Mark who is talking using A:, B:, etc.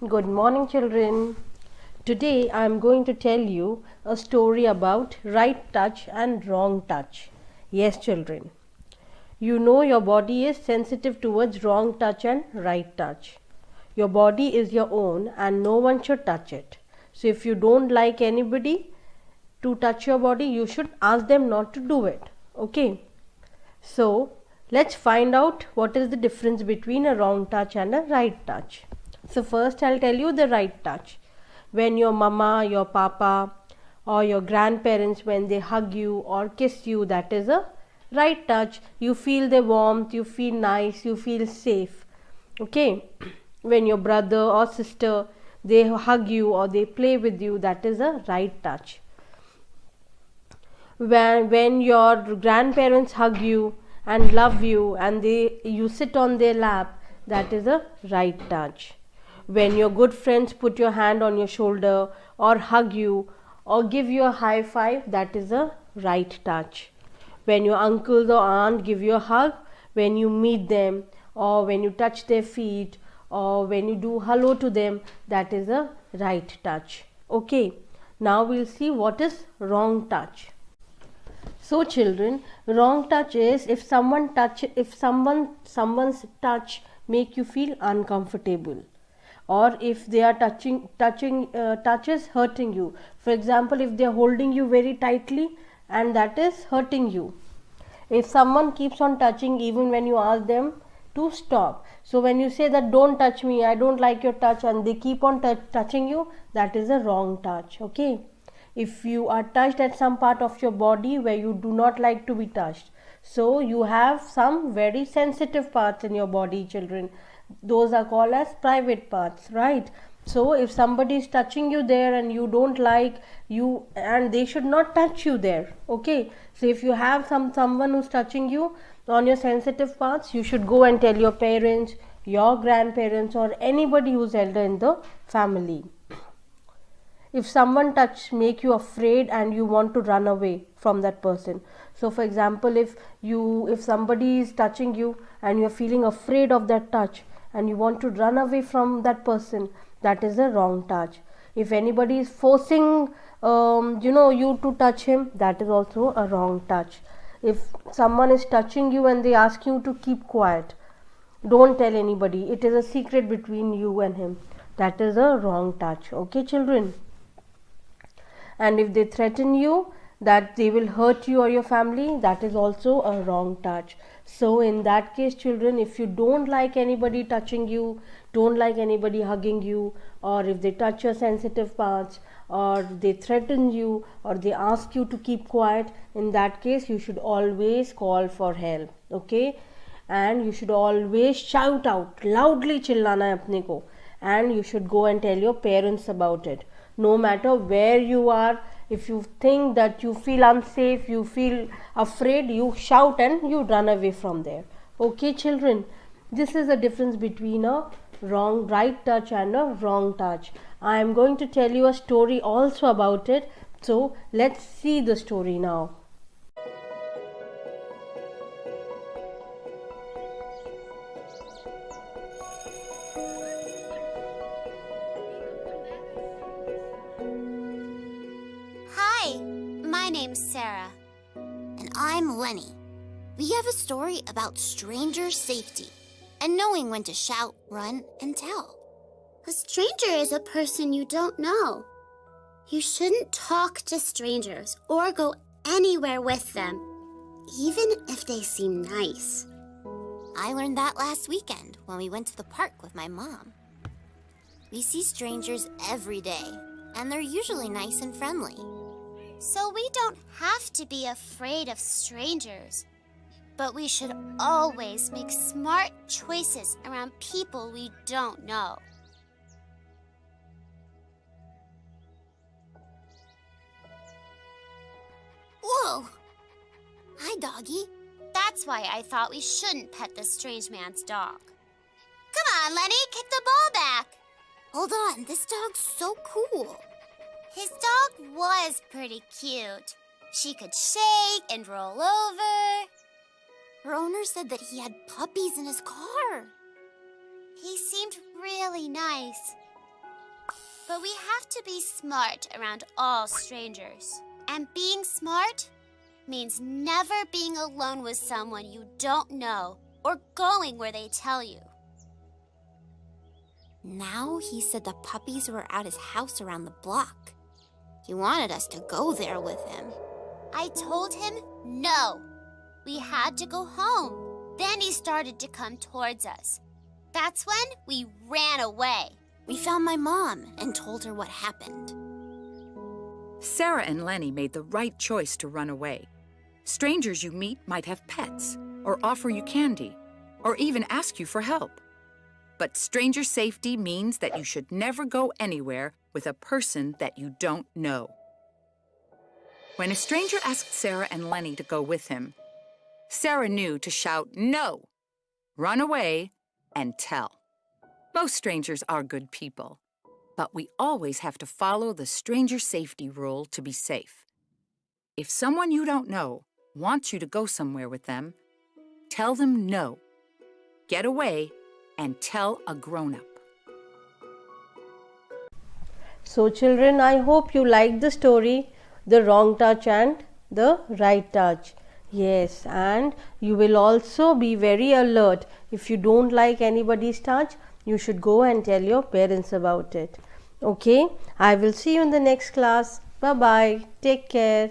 A: Good morning, children. Today I am going to tell you a story about right touch and wrong touch. Yes, children. You know your body is sensitive towards wrong touch and right touch. Your body is your own and no one should touch it. So if you don't like anybody to touch your body, you should ask them not to do it. Okay? So let's find out what is the difference between a wrong touch and a right touch. So first I'll tell you the right touch. When your mama, your papa or your grandparents, when they hug you or kiss you, that is a right touch. You feel the warmth, you feel nice, you feel safe. Okay. When your brother or sister, they hug you or they play with you, that is a right touch. When your grandparents hug you and love you and you sit on their lap, that is a right touch. When your good friends put your hand on your shoulder or hug you or give you a high five, that is a right touch. When your uncles or aunt give you a hug, when you meet them or when you touch their feet or when you do hello to them, that is a right touch. Okay, now we'll see what is wrong touch. So children, wrong touch is if someone's touch make you feel uncomfortable, or if they are touch is hurting you. For example, if they are holding you very tightly and that is hurting you. If someone keeps on touching even when you ask them to stop. So when you say that don't touch me, I don't like your touch, and they keep on touching you, that is a wrong touch. Okay. If you are touched at some part of your body where you do not like to be touched, so you have some very sensitive parts in your body, children, those are called as private parts, right? So if somebody is touching you there and you don't like, you and they should not touch you there. Okay, so if you have someone who's touching you on your sensitive parts, you should go and tell your parents, your grandparents, or anybody who's elder in the family. If someone touch make you afraid and you want to run away from that person. So for example, if somebody is touching you and you're feeling afraid of that touch and you want to run away from that person, that is a wrong touch. If anybody is forcing you to touch him, that is also a wrong touch. If someone is touching you and they ask you to keep quiet, don't tell anybody, it is a secret between you and him, that is a wrong touch. Okay, children. And if they threaten you that they will hurt you or your family, that is also a wrong touch. So in that case, children, if you don't like anybody touching you, don't like anybody hugging you, or if they touch your sensitive parts, or they threaten you, or they ask you to keep quiet, in that case you should always call for help. Okay, and you should always shout out loudly, chillana hai apne ko, and you should go and tell your parents about it. No matter where you are, if you think that you feel unsafe, you feel afraid, you shout and you run away from there. Okay, children, this is the difference between a right touch and a wrong touch. I am going to tell you a story also about it. So let's see the story now.
B: Hi, my name's Sarah.
C: And I'm Lenny. We have a story about stranger safety and knowing when to shout, run, and tell.
B: A stranger is a person you don't know. You shouldn't talk to strangers or go anywhere with them, even if they seem nice.
C: I learned that last weekend when we went to the park with my mom. We see strangers every day, and they're usually nice and friendly.
B: So we don't have to be afraid of strangers. But we should always make smart choices around people we don't know.
C: Whoa! Hi, doggy.
B: That's why I thought we shouldn't pet the strange man's dog. Come on, Lenny, kick the ball back.
C: Hold on, this dog's so cool.
B: His dog was pretty cute. She could shake and roll over.
C: Her owner said that he had puppies in his car.
B: He seemed really nice. But we have to be smart around all strangers. And being smart means never being alone with someone you don't know or going where they tell you.
C: Now he said the puppies were at his house around the block. He wanted us to go there with him.
B: I told him no. We had to go home. Then he started to come towards us. That's when we ran away.
C: We found my mom and told her what happened.
D: Sarah and Lenny made the right choice to run away. Strangers you meet might have pets, or offer you candy, or even ask you for help. But stranger safety means that you should never go anywhere with a person that you don't know. When a stranger asked Sarah and Lenny to go with him, Sarah knew to shout no, run away, and tell. Most strangers are good people, but we always have to follow the stranger safety rule to be safe. If someone you don't know wants you to go somewhere with them, tell them no. Get away and tell a grown-up.
A: So children, I hope you liked the story, The Wrong Touch and the Right Touch. Yes, and you will also be very alert. If you don't like anybody's touch, you should go and tell your parents about it. Okay, I will see you in the next class. Bye-bye. Take care.